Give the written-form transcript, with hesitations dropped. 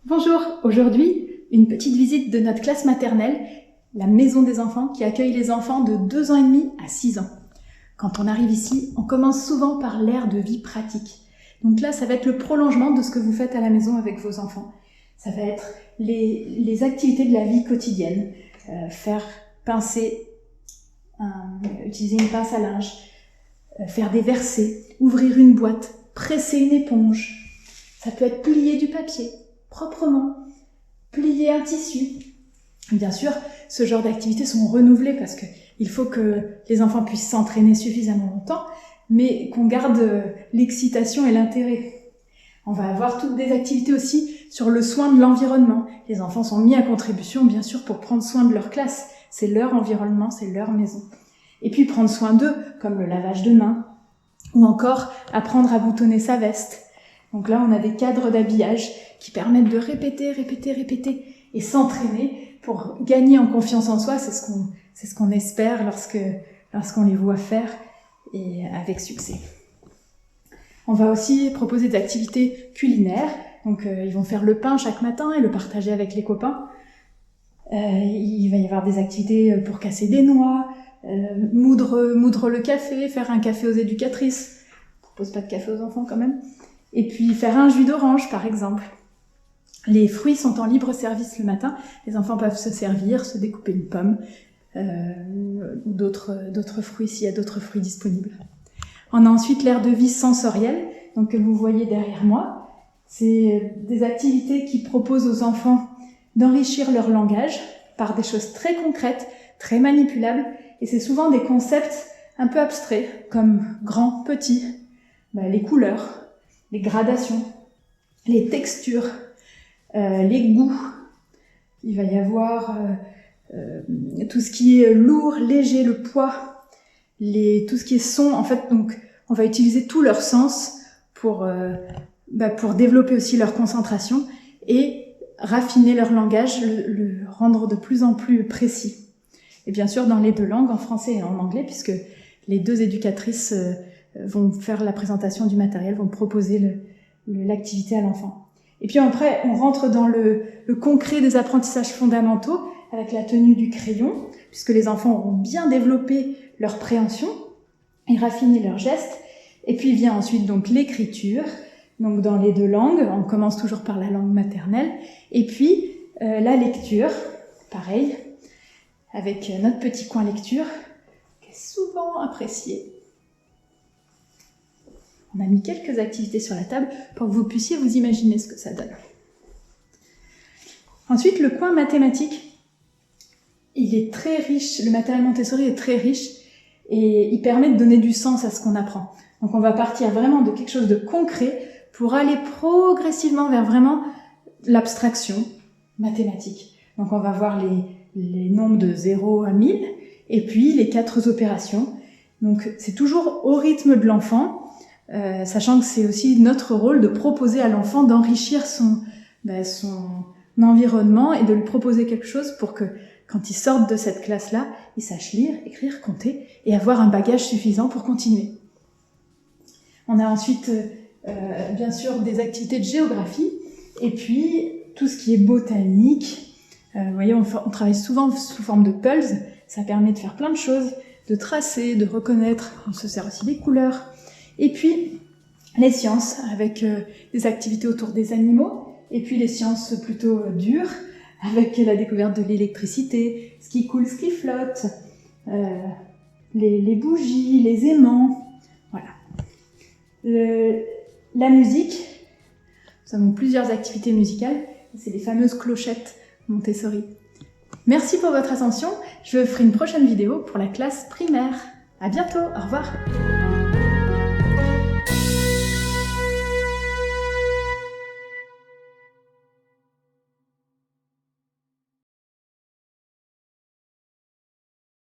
Bonjour, aujourd'hui, une petite visite de notre classe maternelle, la maison des enfants qui accueille les enfants de 2 ans et demi à 6 ans. Quand on arrive ici, on commence souvent par l'aire de vie pratique. Donc là, ça va être le prolongement de ce que vous faites à la maison avec vos enfants. Ça va être les activités de la vie quotidienne. Faire pincer, utiliser une pince à linge, faire des versets, ouvrir une boîte, presser une éponge. Ça peut être plier du papier, proprement, plier un tissu. Bien sûr, ce genre d'activités sont renouvelées parce qu'il faut que les enfants puissent s'entraîner suffisamment longtemps, mais qu'on garde l'excitation et l'intérêt. On va avoir toutes des activités aussi sur le soin de l'environnement. Les enfants sont mis à contribution, bien sûr, pour prendre soin de leur classe. C'est leur environnement, c'est leur maison. Et puis prendre soin d'eux, comme le lavage de mains, ou encore apprendre à boutonner sa veste. Donc là, on a des cadres d'habillage qui permettent de répéter et s'entraîner pour gagner en confiance en soi. C'est ce qu'on espère lorsqu'on les voit faire et avec succès. On va aussi proposer des activités culinaires. Donc ils vont faire le pain chaque matin et le partager avec les copains. Il va y avoir des activités pour casser des noix, moudre le café, faire un café aux éducatrices. On propose pas de café aux enfants quand même. Et puis faire un jus d'orange par exemple. Les fruits sont en libre service le matin. Les enfants peuvent se servir, se découper une pomme ou d'autres fruits s'il y a d'autres fruits disponibles. On a ensuite l'aire de vie sensorielle, donc que vous voyez derrière moi. C'est des activités qui proposent aux enfants d'enrichir leur langage par des choses très concrètes, très manipulables, et c'est souvent des concepts un peu abstraits, comme grand, petit, les couleurs, les gradations, les textures, les goûts. Il va y avoir tout ce qui est lourd, léger, le poids, tout ce qui est son. En fait, donc, on va utiliser tous leurs sens pour développer aussi leur concentration et raffiner leur langage, le rendre de plus en plus précis. Et bien sûr, dans les 2 langues, en français et en anglais, puisque les 2 éducatrices vont faire la présentation du matériel, vont proposer l'activité à l'enfant. Et puis après, on rentre dans le concret des apprentissages fondamentaux avec la tenue du crayon, puisque les enfants auront bien développé leur préhension et raffiné leurs gestes. Et puis vient ensuite donc l'écriture, donc dans les 2 langues, on commence toujours par la langue maternelle, et puis la lecture, pareil, avec notre petit coin lecture, qui est souvent apprécié. On a mis quelques activités sur la table pour que vous puissiez vous imaginer ce que ça donne. Ensuite, le coin mathématique, il est très riche, le matériel Montessori est très riche et il permet de donner du sens à ce qu'on apprend. Donc on va partir vraiment de quelque chose de concret pour aller progressivement vers vraiment l'abstraction mathématique. Donc on va voir les nombres de 0 à 1000 et puis les 4 opérations. Donc c'est toujours au rythme de l'enfant, sachant que c'est aussi notre rôle de proposer à l'enfant d'enrichir son environnement et de lui proposer quelque chose pour que quand il sorte de cette classe-là, il sache lire, écrire, compter et avoir un bagage suffisant pour continuer. On a ensuite bien sûr des activités de géographie et puis tout ce qui est botanique. Vous voyez, on travaille souvent sous forme de puzzles, ça permet de faire plein de choses, de tracer, de reconnaître, on se sert aussi des couleurs. Et puis les sciences avec des activités autour des animaux et puis les sciences plutôt dures avec la découverte de l'électricité, ce qui coule, ce qui flotte, les bougies, les aimants, voilà. La musique, nous avons plusieurs activités musicales, c'est les fameuses clochettes Montessori. Merci pour votre attention, je ferai une prochaine vidéo pour la classe primaire. À bientôt, au revoir.